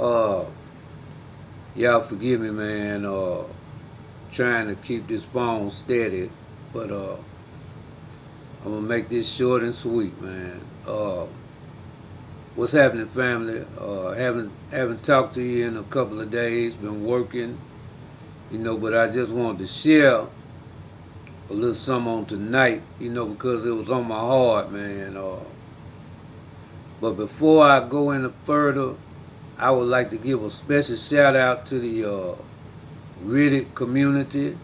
Uh, y'all forgive me, man. Trying to keep this phone steady, but I'm gonna make this short and sweet, man. What's happening, family? Haven't talked to you in a couple of days. Been working, but I just wanted to share a little something on tonight, because it was on my heart, man. But before I go any further, I would like to give a special shout out to the Riddick community,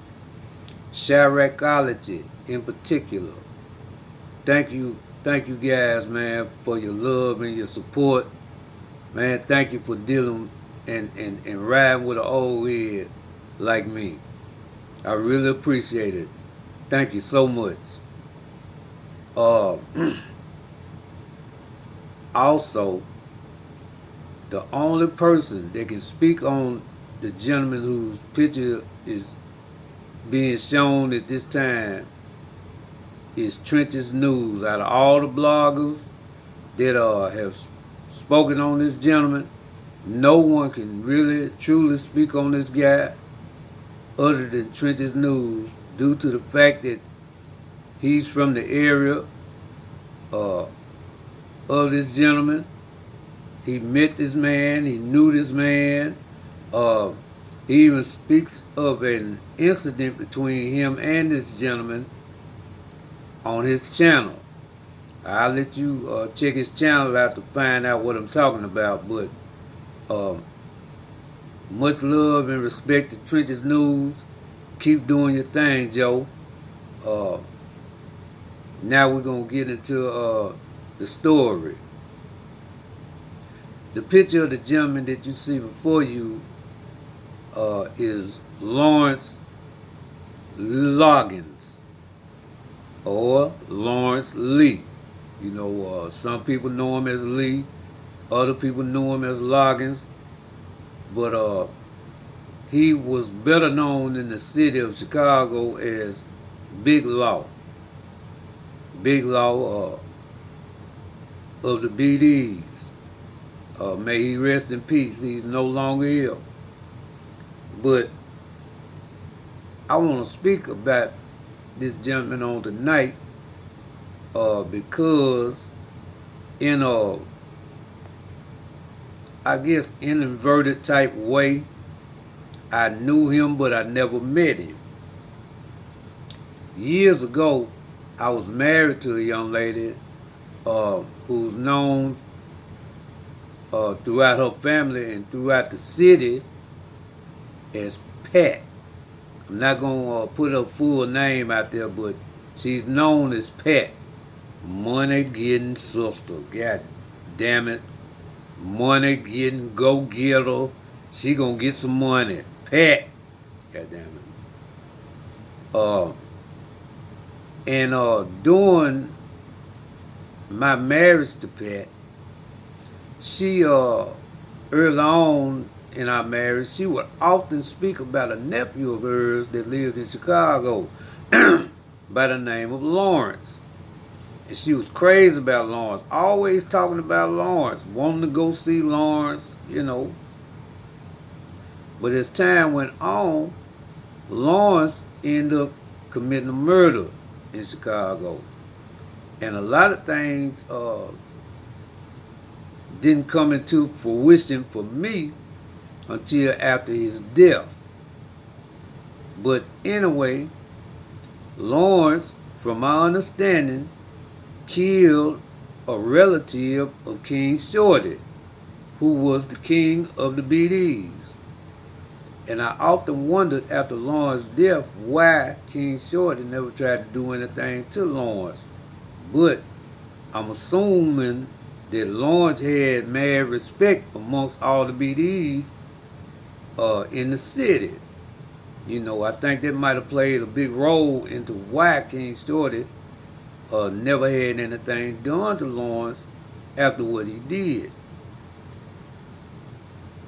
Chiracology in particular. Thank you guys, man, for your love and your support. Man, thank you for dealing and riding with an old head like me. I really appreciate it. Thank you so much. Uh, Also, the only person that can speak on the gentleman whose picture is being shown at this time is Trench's News. Out of all the bloggers that have spoken on this gentleman, no one can really truly speak on this guy other than Trench's News due to the fact that he's from the area uh, of this gentleman. He met this man. He knew this man. Uh, he even speaks of an incident between him and this gentleman on his channel. I'll let you check his channel out to find out what I'm talking about. But um, much love and respect to Trench's News. Keep doing your thing, Joe. Uh, Now we're going to get into the story. The picture of the gentleman that you see before you is Lawrence Loggins or Lawrence Lee. Some people know him as Lee, other people know him as Loggins, but he was better known in the city of Chicago as Big Law. Big Law of the BDs. May he rest in peace. He's no longer here. But I want to speak about this gentleman on tonight because in a, I guess, inverted type way, I knew him, but I never met him. Years ago, I was married to a young lady who's known throughout her family and throughout the city as Pat. I'm not going to put her full name out there, but she's known as Pat. Money getting sister. God damn it. Money getting go getter. She gonna get some money. Pat. God damn it. And during my marriage to Pat, she early on in our marriage, she would often speak about a nephew of hers that lived in Chicago by the name of Lawrence. And she was crazy about Lawrence, always talking about Lawrence, wanting to go see Lawrence. But as time went on, Lawrence ended up committing a murder in Chicago. And a lot of things didn't come into fruition for me until after his death. But anyway, Lawrence, from my understanding, killed a relative of King Shorty, who was the king of the BDs. And I often wondered after Lawrence's death why King Shorty never tried to do anything to Lawrence. But I'm assuming that Lawrence had mad respect amongst all the BDs in the city. I think that might have played a big role into why King Shorty never had anything done to Lawrence after what he did.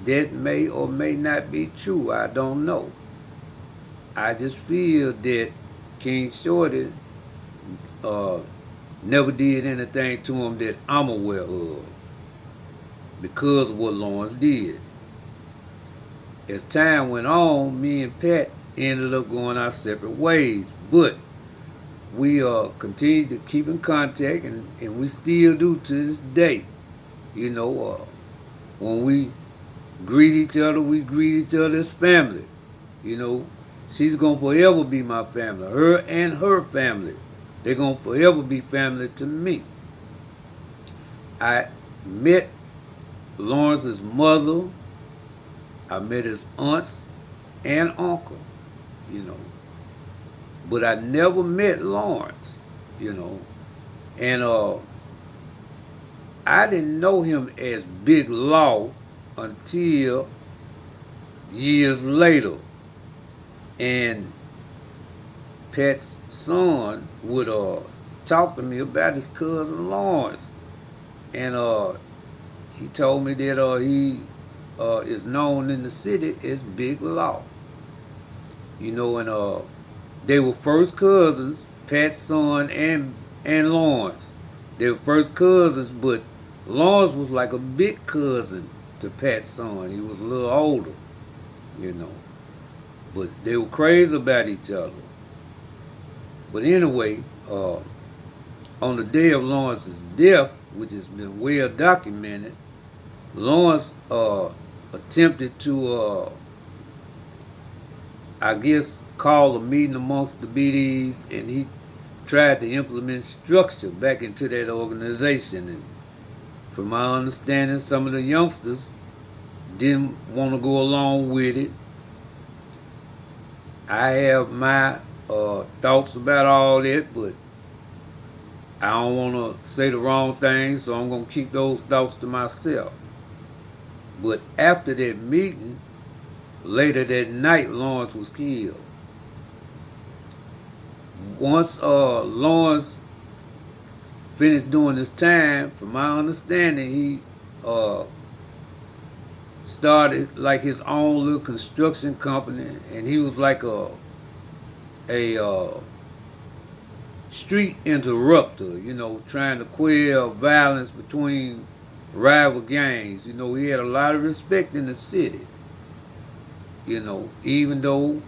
That may or may not be true. I don't know. I just feel that King Shorty never did anything to him that I'm aware of because of what Lawrence did. as time went on, me and Pat ended up going our separate ways. But we continued to keep in contact, and we still do to this day. You know, when we greet each other, we greet each other as family. You know, she's gonna forever be my family. Her and her family, they're gonna forever be family to me. I met Lawrence's mother. I met his aunts and uncle. You know, but I never met Lawrence. You know, and I didn't know him as Big Law until years later. And Pat's son would talk to me about his cousin Lawrence. And he told me that he is known in the city as Big Law. You know, and they were first cousins, Pat's son and Lawrence. They were first cousins, but Lawrence was like a big cousin to Pat's son. He was a little older, you know. But they were crazy about each other. But anyway, on the day of Lawrence's death, which has been well documented, Lawrence attempted to, I guess, call a meeting amongst the BDs, and he tried to implement structure back into that organization. And from my understanding, some of the youngsters didn't want to go along with it. I have my thoughts about all that, but I don't want to say the wrong thing, so I'm going to keep those thoughts to myself. But after that meeting, later that night, Lawrence was killed. Once Lawrence finished doing his time, from my understanding, he started like his own little construction company, and he was like a street interrupter, you know, trying to quell violence between rival gangs. You know, he had a lot of respect in the city. You know, even though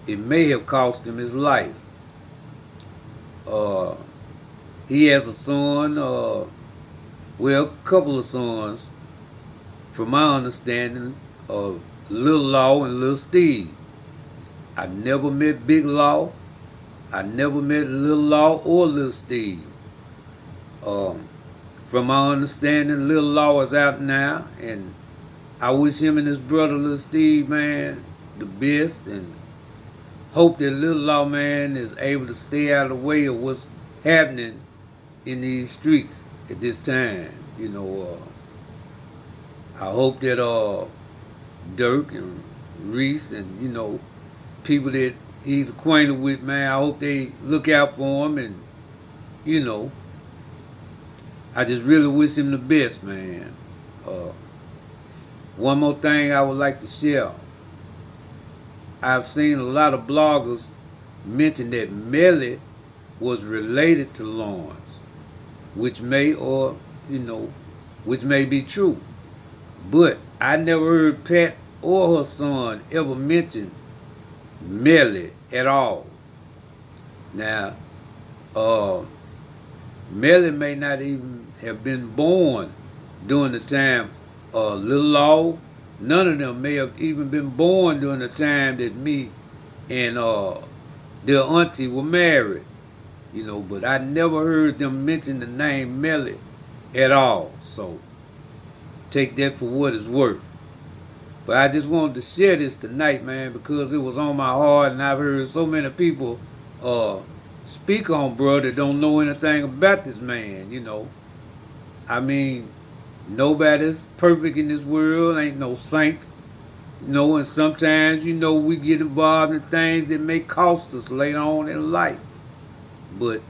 it may have cost him his life. He has a son, well, a couple of sons, from my understanding, Lil Law and Lil Steve. I never met Big Law. I never met Lil Law or Lil Steve. From my understanding, Lil Law is out now, and I wish him and his brother Lil Steve, man, the best, and hope that Lil Law, man, is able to stay out of the way of what's happening in these streets at this time. You know, I hope that Dirk and Reese and, you know, people that he's acquainted with, man, I hope they look out for him, and, you know, I just really wish him the best, man. One more thing I would like to share. I've seen a lot of bloggers mention that Melly was related to Lawrence, which may which may be true. But I never heard Pat or her son ever mention Melly at all. Now, Melly may not even have been born during the time Lil Law. None of them may have even been born during the time that me and their auntie were married. You know, but I never heard them mention the name Melly at all. So take that for what it's worth. But I just wanted to share this tonight, man, because it was on my heart, and I've heard so many people speak on bro that don't know anything about this man, you know. I mean, nobody's perfect in this world, ain't no saints. You know, and sometimes, you know, we get involved in things that may cost us later on in life. But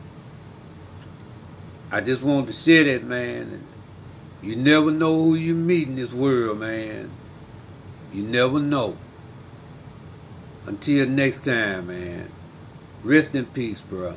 I just wanted to share that, man. And you never know who you meet in this world, man. You never know. Until next time, man. Rest in peace, bro.